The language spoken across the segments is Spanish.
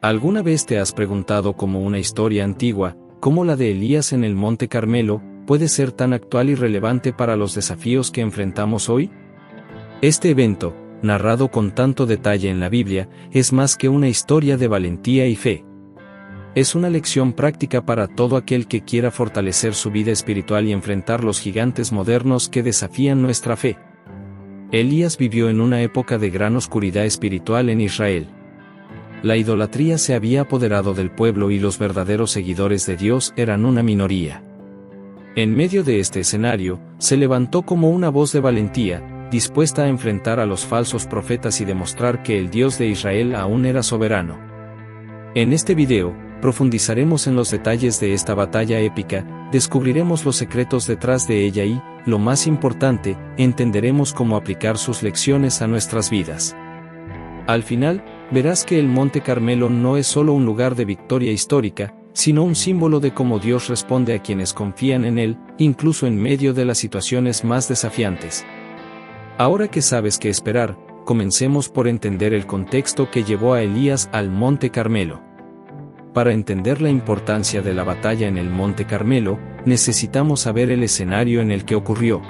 ¿Alguna vez te has preguntado cómo una historia antigua, como la de Elías en el Monte Carmelo, puede ser tan actual y relevante para los desafíos que enfrentamos hoy? Este evento, narrado con tanto detalle en la Biblia, es más que una historia de valentía y fe. Es una lección práctica para todo aquel que quiera fortalecer su vida espiritual y enfrentar los gigantes modernos que desafían nuestra fe. Elías vivió en una época de gran oscuridad espiritual en Israel. La idolatría se había apoderado del pueblo y los verdaderos seguidores de Dios eran una minoría. En medio de este escenario, se levantó como una voz de valentía, dispuesta a enfrentar a los falsos profetas y demostrar que el Dios de Israel aún era soberano. En este video, profundizaremos en los detalles de esta batalla épica, descubriremos los secretos detrás de ella y, lo más importante, entenderemos cómo aplicar sus lecciones a nuestras vidas. Al final, verás que el Monte Carmelo no es solo un lugar de victoria histórica, sino un símbolo de cómo Dios responde a quienes confían en Él, incluso en medio de las situaciones más desafiantes. Ahora que sabes qué esperar, comencemos por entender el contexto que llevó a Elías al Monte Carmelo. Para entender la importancia de la batalla en el Monte Carmelo, necesitamos saber el escenario en el que ocurrió.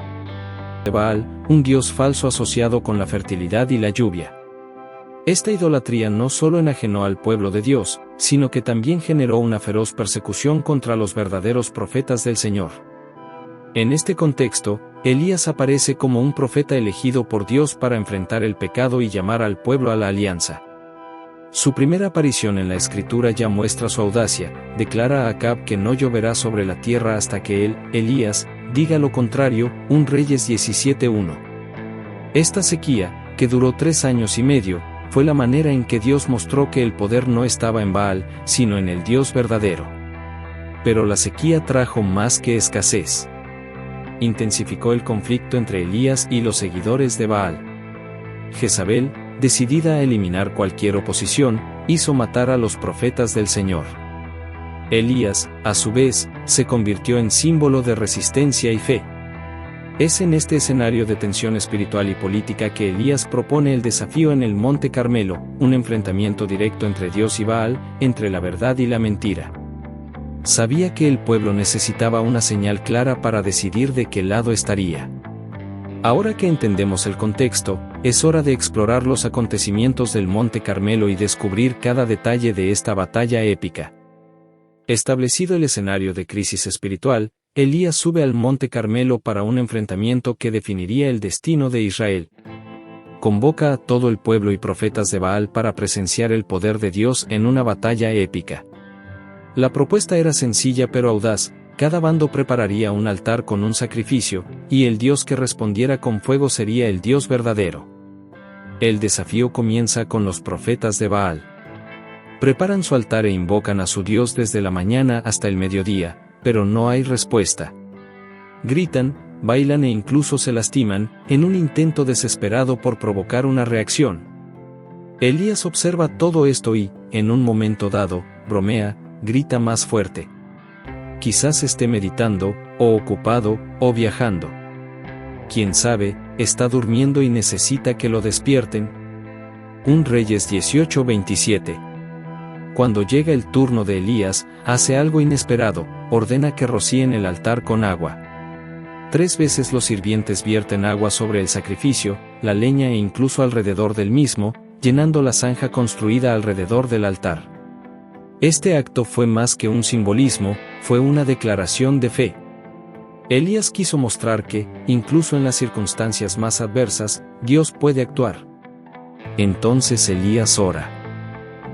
Baal, un dios falso asociado con la fertilidad y la lluvia. Esta idolatría no solo enajenó al pueblo de Dios, sino que también generó una feroz persecución contra los verdaderos profetas del Señor. En este contexto, Elías aparece como un profeta elegido por Dios para enfrentar el pecado y llamar al pueblo a la alianza. Su primera aparición en la Escritura ya muestra su audacia, declara a Acab que no lloverá sobre la tierra hasta que él, Elías, diga lo contrario, 1 Reyes 17:1. Esta sequía, que duró 3 años y medio, fue la manera en que Dios mostró que el poder no estaba en Baal, sino en el Dios verdadero. Pero la sequía trajo más que escasez. Intensificó el conflicto entre Elías y los seguidores de Baal. Jezabel, decidida a eliminar cualquier oposición, hizo matar a los profetas del Señor. Elías, a su vez, se convirtió en símbolo de resistencia y fe. Es en este escenario de tensión espiritual y política que Elías propone el desafío en el Monte Carmelo, un enfrentamiento directo entre Dios y Baal, entre la verdad y la mentira. Sabía que el pueblo necesitaba una señal clara para decidir de qué lado estaría. Ahora que entendemos el contexto, es hora de explorar los acontecimientos del Monte Carmelo y descubrir cada detalle de esta batalla épica. Establecido el escenario de crisis espiritual, Elías sube al Monte Carmelo para un enfrentamiento que definiría el destino de Israel. Convoca a todo el pueblo y profetas de Baal para presenciar el poder de Dios en una batalla épica. La propuesta era sencilla pero audaz. Cada bando prepararía un altar con un sacrificio, y el Dios que respondiera con fuego sería el Dios verdadero. El desafío comienza con los profetas de Baal. Preparan su altar e invocan a su Dios desde la mañana hasta el mediodía, pero no hay respuesta. Gritan, bailan e incluso se lastiman, en un intento desesperado por provocar una reacción. Elías observa todo esto y, en un momento dado, bromea, grita más fuerte. Quizás esté meditando, o ocupado, o viajando. Quién sabe, está durmiendo y necesita que lo despierten. 1 Reyes 18:27. Cuando llega el turno de Elías, hace algo inesperado, ordena que rocíen el altar con agua. 3 veces los sirvientes vierten agua sobre el sacrificio, la leña e incluso alrededor del mismo, llenando la zanja construida alrededor del altar. Este acto fue más que un simbolismo, fue una declaración de fe. Elías quiso mostrar que, incluso en las circunstancias más adversas, Dios puede actuar. Entonces Elías ora.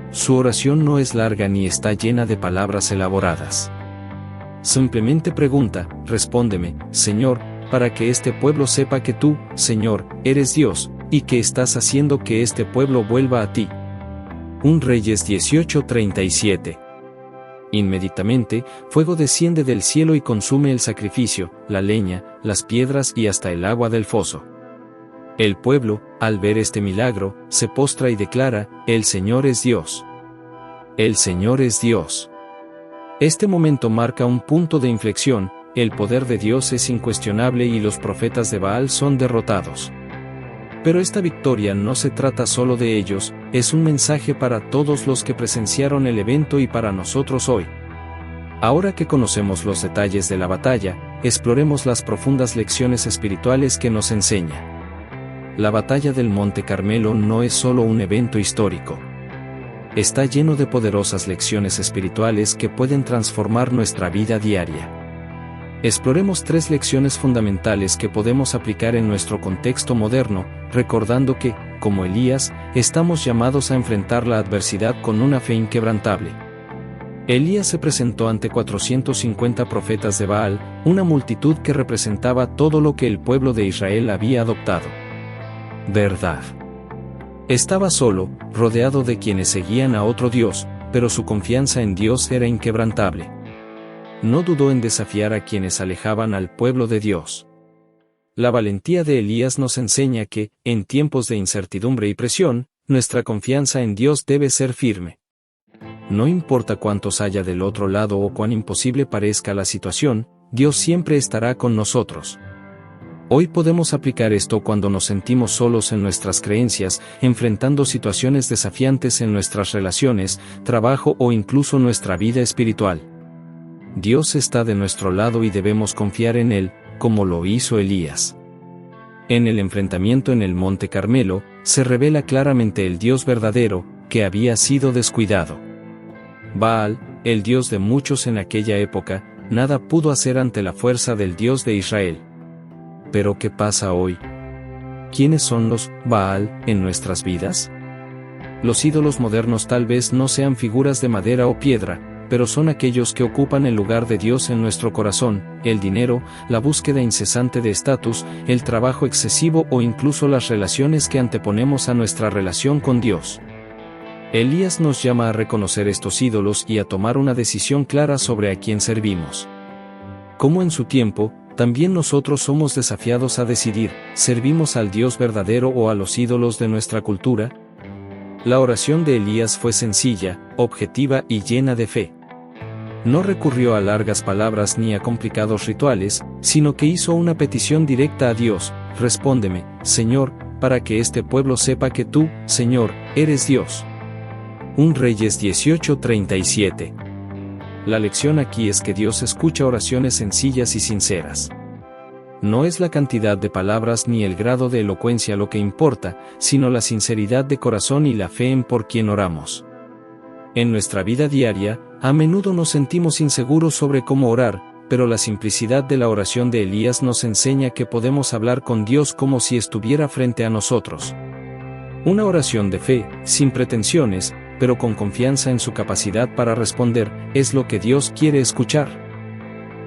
Su oración no es larga ni está llena de palabras elaboradas. Simplemente pregunta, respóndeme, Señor, para que este pueblo sepa que tú, Señor, eres Dios, y que estás haciendo que este pueblo vuelva a ti. 1 Reyes 18:37. Inmediatamente, fuego desciende del cielo y consume el sacrificio, la leña, las piedras y hasta el agua del foso. El pueblo, al ver este milagro, se postra y declara, el Señor es Dios. El Señor es Dios. Este momento marca un punto de inflexión, el poder de Dios es incuestionable y los profetas de Baal son derrotados. Pero esta victoria no se trata solo de ellos, es un mensaje para todos los que presenciaron el evento y para nosotros hoy. Ahora que conocemos los detalles de la batalla, exploremos las profundas lecciones espirituales que nos enseña. La batalla del Monte Carmelo no es solo un evento histórico. Está lleno de poderosas lecciones espirituales que pueden transformar nuestra vida diaria. Exploremos 3 lecciones fundamentales que podemos aplicar en nuestro contexto moderno, recordando que, como Elías, estamos llamados a enfrentar la adversidad con una fe inquebrantable. Elías se presentó ante 450 profetas de Baal, una multitud que representaba todo lo que el pueblo de Israel había adoptado. Verdad. Estaba solo, rodeado de quienes seguían a otro Dios, pero su confianza en Dios era inquebrantable. No dudó en desafiar a quienes alejaban al pueblo de Dios. La valentía de Elías nos enseña que, en tiempos de incertidumbre y presión, nuestra confianza en Dios debe ser firme. No importa cuántos haya del otro lado o cuán imposible parezca la situación, Dios siempre estará con nosotros. Hoy podemos aplicar esto cuando nos sentimos solos en nuestras creencias, enfrentando situaciones desafiantes en nuestras relaciones, trabajo o incluso nuestra vida espiritual. Dios está de nuestro lado y debemos confiar en Él, como lo hizo Elías. En el enfrentamiento en el Monte Carmelo, se revela claramente el Dios verdadero, que había sido descuidado. Baal, el Dios de muchos en aquella época, nada pudo hacer ante la fuerza del Dios de Israel. Pero ¿qué pasa hoy? ¿Quiénes son los Baal en nuestras vidas? Los ídolos modernos tal vez no sean figuras de madera o piedra, pero son aquellos que ocupan el lugar de Dios en nuestro corazón: el dinero, la búsqueda incesante de estatus, el trabajo excesivo o incluso las relaciones que anteponemos a nuestra relación con Dios. Elías nos llama a reconocer estos ídolos y a tomar una decisión clara sobre a quién servimos. Como en su tiempo, también nosotros somos desafiados a decidir, ¿servimos al Dios verdadero o a los ídolos de nuestra cultura? La oración de Elías fue sencilla, objetiva y llena de fe. No recurrió a largas palabras ni a complicados rituales, sino que hizo una petición directa a Dios: respóndeme, Señor, para que este pueblo sepa que tú, Señor, eres Dios. 1 Reyes 18:37. La lección aquí es que Dios escucha oraciones sencillas y sinceras. No es la cantidad de palabras ni el grado de elocuencia lo que importa, sino la sinceridad de corazón y la fe en por quien oramos. En nuestra vida diaria, a menudo nos sentimos inseguros sobre cómo orar, pero la simplicidad de la oración de Elías nos enseña que podemos hablar con Dios como si estuviera frente a nosotros. Una oración de fe, sin pretensiones, pero con confianza en su capacidad para responder, es lo que Dios quiere escuchar.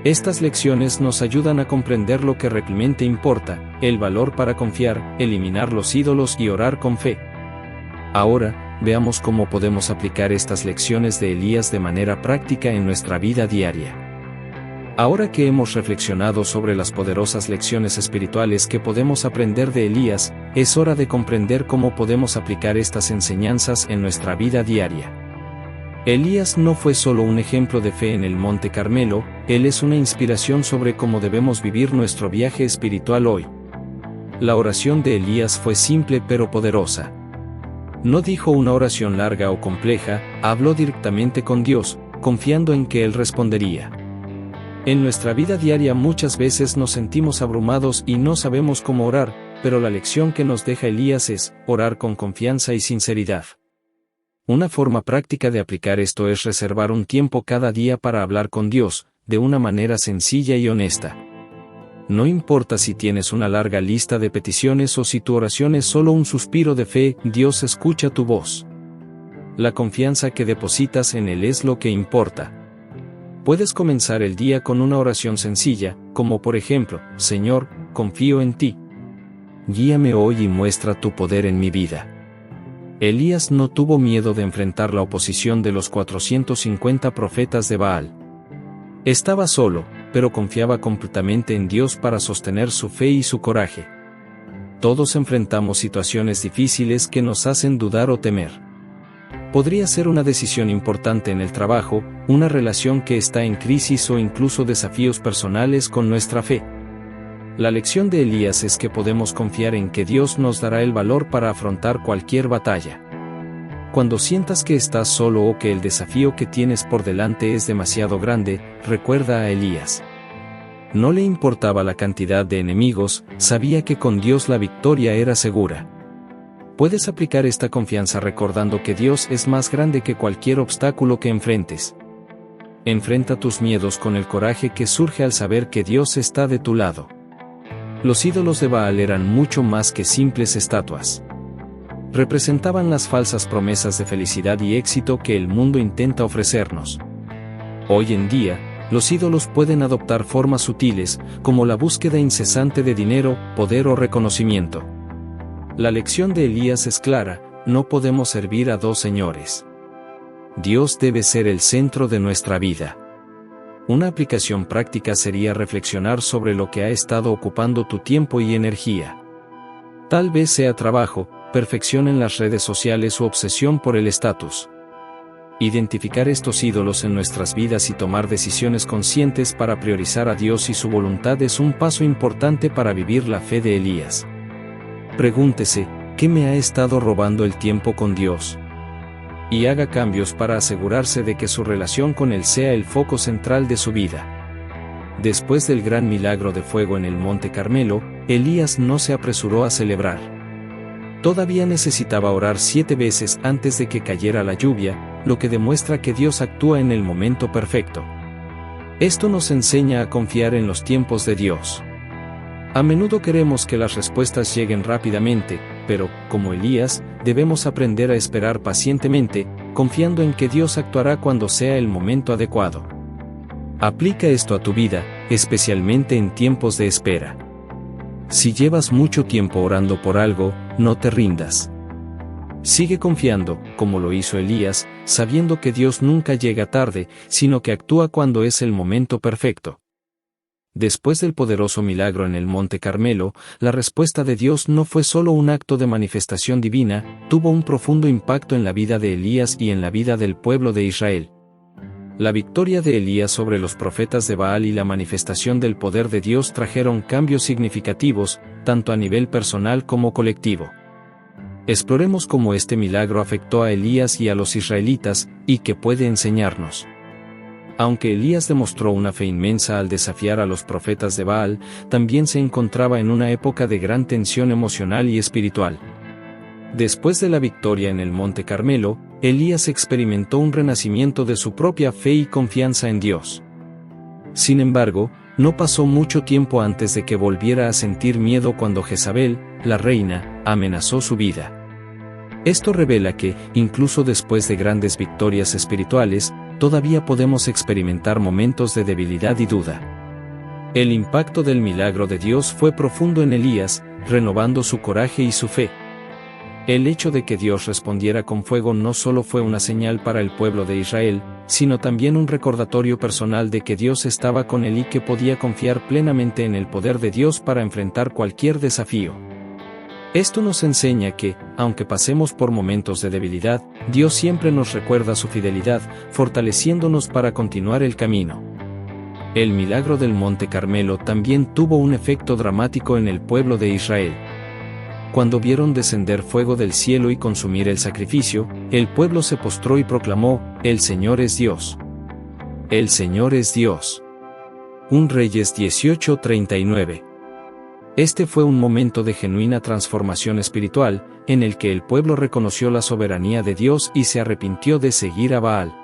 Estas lecciones nos ayudan a comprender lo que realmente importa: el valor para confiar, eliminar los ídolos y orar con fe. Ahora, veamos cómo podemos aplicar estas lecciones de Elías de manera práctica en nuestra vida diaria. Ahora que hemos reflexionado sobre las poderosas lecciones espirituales que podemos aprender de Elías, es hora de comprender cómo podemos aplicar estas enseñanzas en nuestra vida diaria. Elías no fue solo un ejemplo de fe en el Monte Carmelo, él es una inspiración sobre cómo debemos vivir nuestro viaje espiritual hoy. La oración de Elías fue simple pero poderosa. No dijo una oración larga o compleja, habló directamente con Dios, confiando en que Él respondería. En nuestra vida diaria muchas veces nos sentimos abrumados y no sabemos cómo orar, pero la lección que nos deja Elías es orar con confianza y sinceridad. Una forma práctica de aplicar esto es reservar un tiempo cada día para hablar con Dios, de una manera sencilla y honesta. No importa si tienes una larga lista de peticiones o si tu oración es solo un suspiro de fe, Dios escucha tu voz. La confianza que depositas en Él es lo que importa. Puedes comenzar el día con una oración sencilla, como por ejemplo: Señor, confío en ti. Guíame hoy y muestra tu poder en mi vida. Elías no tuvo miedo de enfrentar la oposición de los 450 profetas de Baal. Estaba solo, pero confiaba completamente en Dios para sostener su fe y su coraje. Todos enfrentamos situaciones difíciles que nos hacen dudar o temer. Podría ser una decisión importante en el trabajo, una relación que está en crisis o incluso desafíos personales con nuestra fe. La lección de Elías es que podemos confiar en que Dios nos dará el valor para afrontar cualquier batalla. Cuando sientas que estás solo o que el desafío que tienes por delante es demasiado grande, recuerda a Elías. No le importaba la cantidad de enemigos, sabía que con Dios la victoria era segura. Puedes aplicar esta confianza recordando que Dios es más grande que cualquier obstáculo que enfrentes. Enfrenta tus miedos con el coraje que surge al saber que Dios está de tu lado. Los ídolos de Baal eran mucho más que simples estatuas. Representaban las falsas promesas de felicidad y éxito que el mundo intenta ofrecernos. Hoy en día, los ídolos pueden adoptar formas sutiles, como la búsqueda incesante de dinero, poder o reconocimiento. La lección de Elías es clara: no podemos servir a dos señores. Dios debe ser el centro de nuestra vida. Una aplicación práctica sería reflexionar sobre lo que ha estado ocupando tu tiempo y energía. Tal vez sea trabajo, perfección en las redes sociales u obsesión por el estatus. Identificar estos ídolos en nuestras vidas y tomar decisiones conscientes para priorizar a Dios y su voluntad es un paso importante para vivir la fe de Elías. Pregúntese: ¿qué me ha estado robando el tiempo con Dios? Y haga cambios para asegurarse de que su relación con Él sea el foco central de su vida. Después del gran milagro de fuego en el Monte Carmelo, Elías no se apresuró a celebrar. Todavía necesitaba orar 7 veces antes de que cayera la lluvia, lo que demuestra que Dios actúa en el momento perfecto. Esto nos enseña a confiar en los tiempos de Dios. A menudo queremos que las respuestas lleguen rápidamente, pero, como Elías, debemos aprender a esperar pacientemente, confiando en que Dios actuará cuando sea el momento adecuado. Aplica esto a tu vida, especialmente en tiempos de espera. Si llevas mucho tiempo orando por algo, no te rindas. Sigue confiando, como lo hizo Elías, sabiendo que Dios nunca llega tarde, sino que actúa cuando es el momento perfecto. Después del poderoso milagro en el Monte Carmelo, la respuesta de Dios no fue solo un acto de manifestación divina, tuvo un profundo impacto en la vida de Elías y en la vida del pueblo de Israel. La victoria de Elías sobre los profetas de Baal y la manifestación del poder de Dios trajeron cambios significativos, tanto a nivel personal como colectivo. Exploremos cómo este milagro afectó a Elías y a los israelitas, y qué puede enseñarnos. Aunque Elías demostró una fe inmensa al desafiar a los profetas de Baal, también se encontraba en una época de gran tensión emocional y espiritual. Después de la victoria en el Monte Carmelo, Elías experimentó un renacimiento de su propia fe y confianza en Dios. Sin embargo, no pasó mucho tiempo antes de que volviera a sentir miedo cuando Jezabel, la reina, amenazó su vida. Esto revela que, incluso después de grandes victorias espirituales, todavía podemos experimentar momentos de debilidad y duda. El impacto del milagro de Dios fue profundo en Elías, renovando su coraje y su fe. El hecho de que Dios respondiera con fuego no solo fue una señal para el pueblo de Israel, sino también un recordatorio personal de que Dios estaba con él y que podía confiar plenamente en el poder de Dios para enfrentar cualquier desafío. Esto nos enseña que, aunque pasemos por momentos de debilidad, Dios siempre nos recuerda su fidelidad, fortaleciéndonos para continuar el camino. El milagro del Monte Carmelo también tuvo un efecto dramático en el pueblo de Israel. Cuando vieron descender fuego del cielo y consumir el sacrificio, el pueblo se postró y proclamó: «El Señor es Dios. El Señor es Dios». 1 Reyes 18:39. Este fue un momento de genuina transformación espiritual, en el que el pueblo reconoció la soberanía de Dios y se arrepintió de seguir a Baal.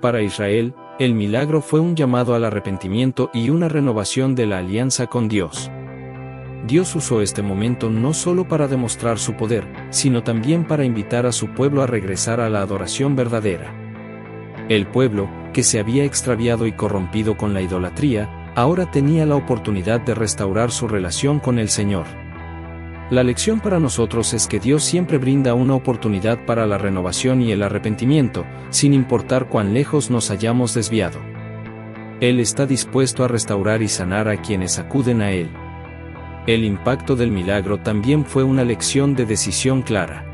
Para Israel, el milagro fue un llamado al arrepentimiento y una renovación de la alianza con Dios. Dios usó este momento no solo para demostrar su poder, sino también para invitar a su pueblo a regresar a la adoración verdadera. El pueblo, que se había extraviado y corrompido con la idolatría, ahora tenía la oportunidad de restaurar su relación con el Señor. La lección para nosotros es que Dios siempre brinda una oportunidad para la renovación y el arrepentimiento, sin importar cuán lejos nos hayamos desviado. Él está dispuesto a restaurar y sanar a quienes acuden a Él. El impacto del milagro también fue una lección de decisión clara.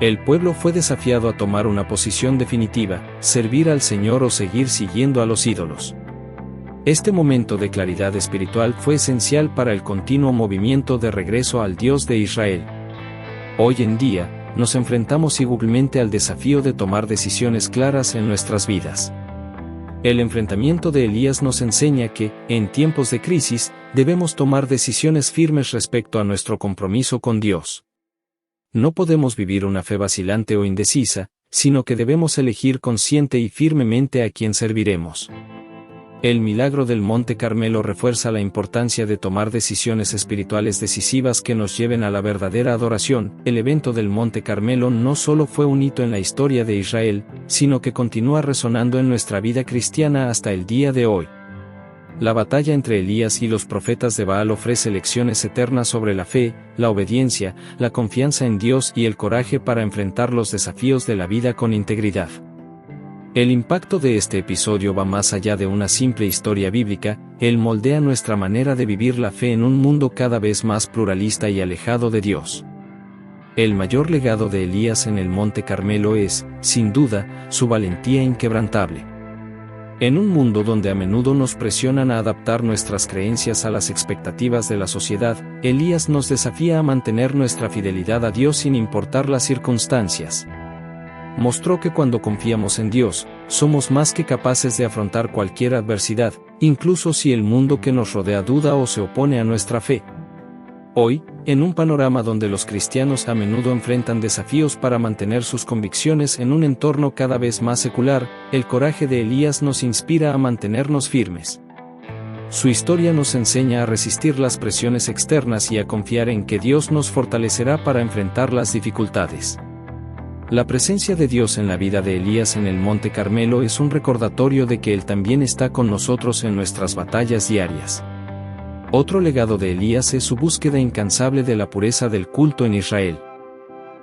El pueblo fue desafiado a tomar una posición definitiva: servir al Señor o seguir siguiendo a los ídolos. Este momento de claridad espiritual fue esencial para el continuo movimiento de regreso al Dios de Israel. Hoy en día, nos enfrentamos igualmente al desafío de tomar decisiones claras en nuestras vidas. El enfrentamiento de Elías nos enseña que, en tiempos de crisis, debemos tomar decisiones firmes respecto a nuestro compromiso con Dios. No podemos vivir una fe vacilante o indecisa, sino que debemos elegir consciente y firmemente a quién serviremos. El milagro del Monte Carmelo refuerza la importancia de tomar decisiones espirituales decisivas que nos lleven a la verdadera adoración. El evento del Monte Carmelo no solo fue un hito en la historia de Israel, sino que continúa resonando en nuestra vida cristiana hasta el día de hoy. La batalla entre Elías y los profetas de Baal ofrece lecciones eternas sobre la fe, la obediencia, la confianza en Dios y el coraje para enfrentar los desafíos de la vida con integridad. El impacto de este episodio va más allá de una simple historia bíblica, él moldea nuestra manera de vivir la fe en un mundo cada vez más pluralista y alejado de Dios. El mayor legado de Elías en el Monte Carmelo es, sin duda, su valentía inquebrantable. En un mundo donde a menudo nos presionan a adaptar nuestras creencias a las expectativas de la sociedad, Elías nos desafía a mantener nuestra fidelidad a Dios sin importar las circunstancias. Mostró que cuando confiamos en Dios, somos más que capaces de afrontar cualquier adversidad, incluso si el mundo que nos rodea duda o se opone a nuestra fe. Hoy, en un panorama donde los cristianos a menudo enfrentan desafíos para mantener sus convicciones en un entorno cada vez más secular, el coraje de Elías nos inspira a mantenernos firmes. Su historia nos enseña a resistir las presiones externas y a confiar en que Dios nos fortalecerá para enfrentar las dificultades. La presencia de Dios en la vida de Elías en el Monte Carmelo es un recordatorio de que Él también está con nosotros en nuestras batallas diarias. Otro legado de Elías es su búsqueda incansable de la pureza del culto en Israel.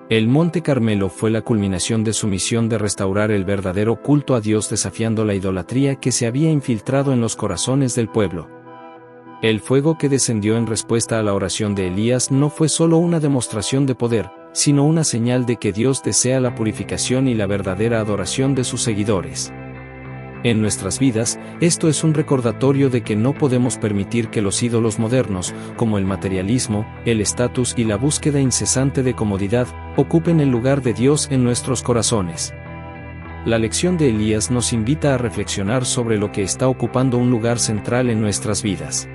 El Monte Carmelo fue la culminación de su misión de restaurar el verdadero culto a Dios desafiando la idolatría que se había infiltrado en los corazones del pueblo. El fuego que descendió en respuesta a la oración de Elías no fue solo una demostración de poder, sino una señal de que Dios desea la purificación y la verdadera adoración de sus seguidores. En nuestras vidas, esto es un recordatorio de que no podemos permitir que los ídolos modernos, como el materialismo, el estatus y la búsqueda incesante de comodidad, ocupen el lugar de Dios en nuestros corazones. La lección de Elías nos invita a reflexionar sobre lo que está ocupando un lugar central en nuestras vidas.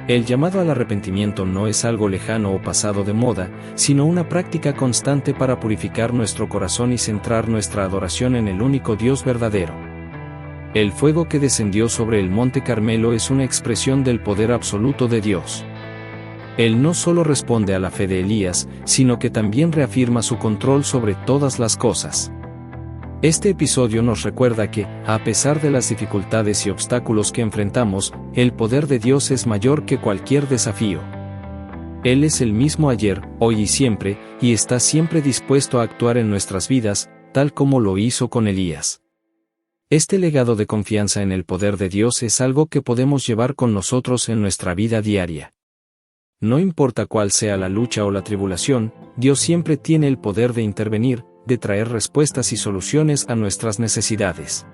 El llamado al arrepentimiento no es algo lejano o pasado de moda, sino una práctica constante para purificar nuestro corazón y centrar nuestra adoración en el único Dios verdadero. El fuego que descendió sobre el Monte Carmelo es una expresión del poder absoluto de Dios. Él no solo responde a la fe de Elías, sino que también reafirma su control sobre todas las cosas. Este episodio nos recuerda que, a pesar de las dificultades y obstáculos que enfrentamos, el poder de Dios es mayor que cualquier desafío. Él es el mismo ayer, hoy y siempre, y está siempre dispuesto a actuar en nuestras vidas, tal como lo hizo con Elías. Este legado de confianza en el poder de Dios es algo que podemos llevar con nosotros en nuestra vida diaria. No importa cuál sea la lucha o la tribulación, Dios siempre tiene el poder de intervenir, de traer respuestas y soluciones a nuestras necesidades.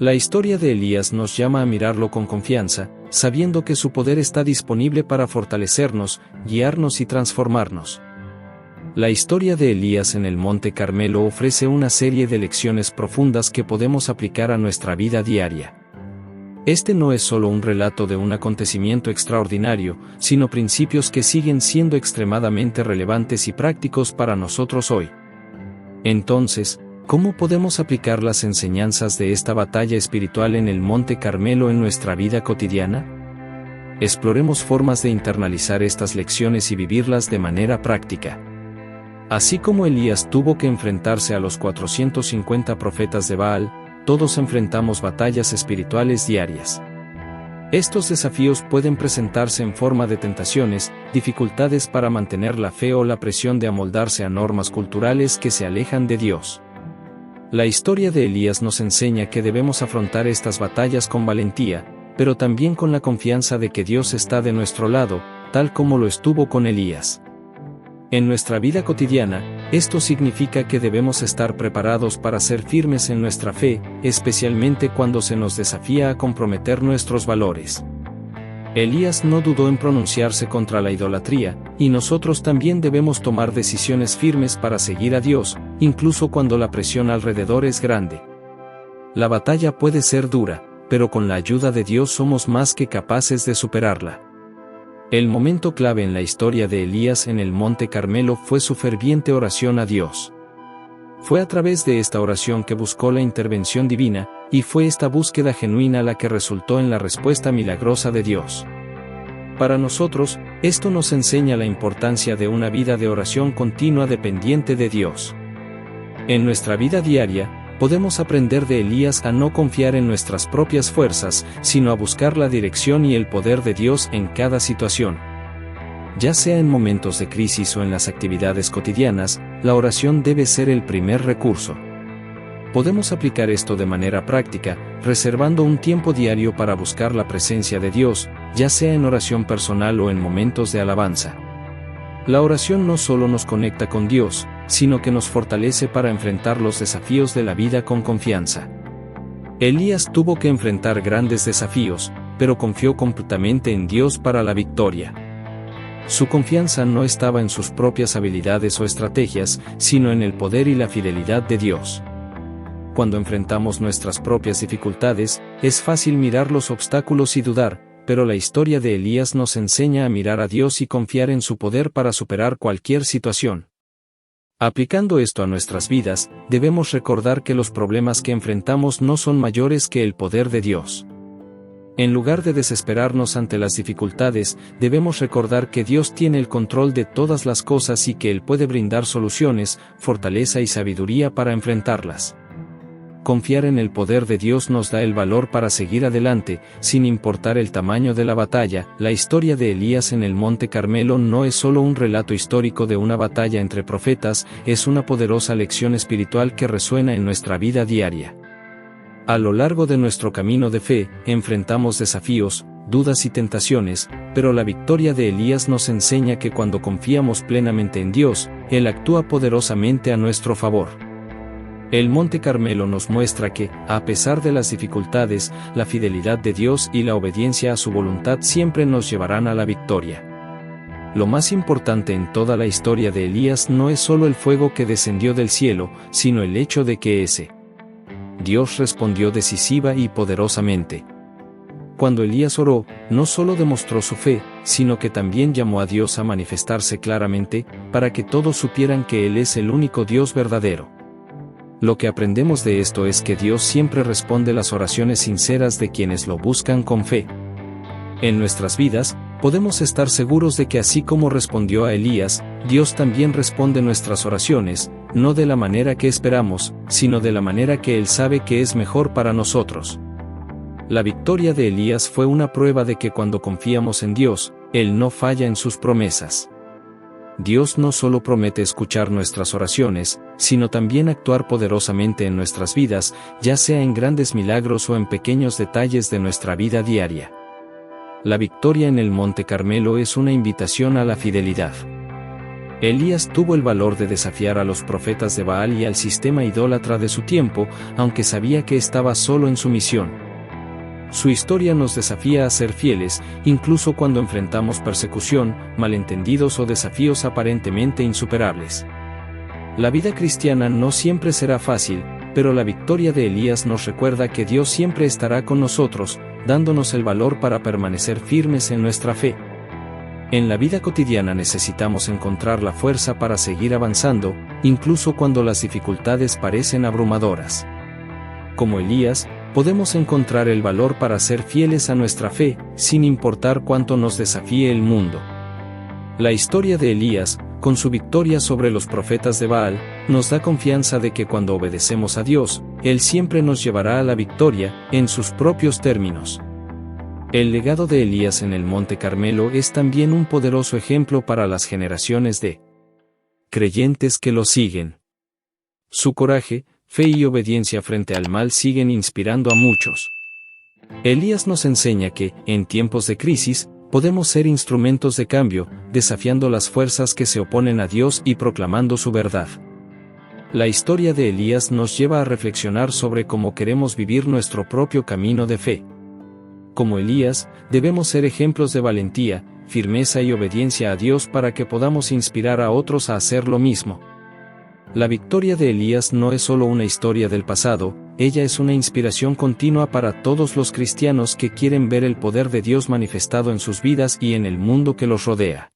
La historia de Elías nos llama a mirarlo con confianza, sabiendo que su poder está disponible para fortalecernos, guiarnos y transformarnos. La historia de Elías en el Monte Carmelo ofrece una serie de lecciones profundas que podemos aplicar a nuestra vida diaria. Este no es solo un relato de un acontecimiento extraordinario, sino principios que siguen siendo extremadamente relevantes y prácticos para nosotros hoy. Entonces, ¿cómo podemos aplicar las enseñanzas de esta batalla espiritual en el Monte Carmelo en nuestra vida cotidiana? Exploremos formas de internalizar estas lecciones y vivirlas de manera práctica. Así como Elías tuvo que enfrentarse a los 450 profetas de Baal, todos enfrentamos batallas espirituales diarias. Estos desafíos pueden presentarse en forma de tentaciones, dificultades para mantener la fe o la presión de amoldarse a normas culturales que se alejan de Dios. La historia de Elías nos enseña que debemos afrontar estas batallas con valentía, pero también con la confianza de que Dios está de nuestro lado, tal como lo estuvo con Elías. En nuestra vida cotidiana, esto significa que debemos estar preparados para ser firmes en nuestra fe, especialmente cuando se nos desafía a comprometer nuestros valores. Elías no dudó en pronunciarse contra la idolatría, y nosotros también debemos tomar decisiones firmes para seguir a Dios, incluso cuando la presión alrededor es grande. La batalla puede ser dura, pero con la ayuda de Dios somos más que capaces de superarla. El momento clave en la historia de Elías en el Monte Carmelo fue su ferviente oración a Dios. Fue a través de esta oración que buscó la intervención divina, y fue esta búsqueda genuina la que resultó en la respuesta milagrosa de Dios. Para nosotros, esto nos enseña la importancia de una vida de oración continua dependiente de Dios. En nuestra vida diaria, podemos aprender de Elías a no confiar en nuestras propias fuerzas, sino a buscar la dirección y el poder de Dios en cada situación. Ya sea en momentos de crisis o en las actividades cotidianas, la oración debe ser el primer recurso. Podemos aplicar esto de manera práctica, reservando un tiempo diario para buscar la presencia de Dios, ya sea en oración personal o en momentos de alabanza. La oración no solo nos conecta con Dios, sino que nos fortalece para enfrentar los desafíos de la vida con confianza. Elías tuvo que enfrentar grandes desafíos, pero confió completamente en Dios para la victoria. Su confianza no estaba en sus propias habilidades o estrategias, sino en el poder y la fidelidad de Dios. Cuando enfrentamos nuestras propias dificultades, es fácil mirar los obstáculos y dudar, pero la historia de Elías nos enseña a mirar a Dios y confiar en su poder para superar cualquier situación. Aplicando esto a nuestras vidas, debemos recordar que los problemas que enfrentamos no son mayores que el poder de Dios. En lugar de desesperarnos ante las dificultades, debemos recordar que Dios tiene el control de todas las cosas y que Él puede brindar soluciones, fortaleza y sabiduría para enfrentarlas. Confiar en el poder de Dios nos da el valor para seguir adelante, sin importar el tamaño de la batalla. La historia de Elías en el Monte Carmelo no es solo un relato histórico de una batalla entre profetas, es una poderosa lección espiritual que resuena en nuestra vida diaria. A lo largo de nuestro camino de fe, enfrentamos desafíos, dudas y tentaciones, pero la victoria de Elías nos enseña que cuando confiamos plenamente en Dios, Él actúa poderosamente a nuestro favor. El Monte Carmelo nos muestra que, a pesar de las dificultades, la fidelidad de Dios y la obediencia a su voluntad siempre nos llevarán a la victoria. Lo más importante en toda la historia de Elías no es solo el fuego que descendió del cielo, sino el hecho de que Dios respondió decisiva y poderosamente. Cuando Elías oró, no solo demostró su fe, sino que también llamó a Dios a manifestarse claramente, para que todos supieran que Él es el único Dios verdadero. Lo que aprendemos de esto es que Dios siempre responde las oraciones sinceras de quienes lo buscan con fe. En nuestras vidas, podemos estar seguros de que así como respondió a Elías, Dios también responde nuestras oraciones, no de la manera que esperamos, sino de la manera que Él sabe que es mejor para nosotros. La victoria de Elías fue una prueba de que cuando confiamos en Dios, Él no falla en sus promesas. Dios no solo promete escuchar nuestras oraciones, sino también actuar poderosamente en nuestras vidas, ya sea en grandes milagros o en pequeños detalles de nuestra vida diaria. La victoria en el Monte Carmelo es una invitación a la fidelidad. Elías tuvo el valor de desafiar a los profetas de Baal y al sistema idólatra de su tiempo, aunque sabía que estaba solo en su misión. Su historia nos desafía a ser fieles, incluso cuando enfrentamos persecución, malentendidos o desafíos aparentemente insuperables. La vida cristiana no siempre será fácil, pero la victoria de Elías nos recuerda que Dios siempre estará con nosotros, dándonos el valor para permanecer firmes en nuestra fe. En la vida cotidiana necesitamos encontrar la fuerza para seguir avanzando, incluso cuando las dificultades parecen abrumadoras. Como Elías, podemos encontrar el valor para ser fieles a nuestra fe, sin importar cuánto nos desafíe el mundo. La historia de Elías, con su victoria sobre los profetas de Baal, nos da confianza de que cuando obedecemos a Dios, Él siempre nos llevará a la victoria, en sus propios términos. El legado de Elías en el Monte Carmelo es también un poderoso ejemplo para las generaciones de creyentes que lo siguen. Su coraje, fe y obediencia frente al mal siguen inspirando a muchos. Elías nos enseña que, en tiempos de crisis, podemos ser instrumentos de cambio, desafiando las fuerzas que se oponen a Dios y proclamando su verdad. La historia de Elías nos lleva a reflexionar sobre cómo queremos vivir nuestro propio camino de fe. como Elías, debemos ser ejemplos de valentía, firmeza y obediencia a Dios para que podamos inspirar a otros a hacer lo mismo. La victoria de Elías no es solo una historia del pasado, ella es una inspiración continua para todos los cristianos que quieren ver el poder de Dios manifestado en sus vidas y en el mundo que los rodea.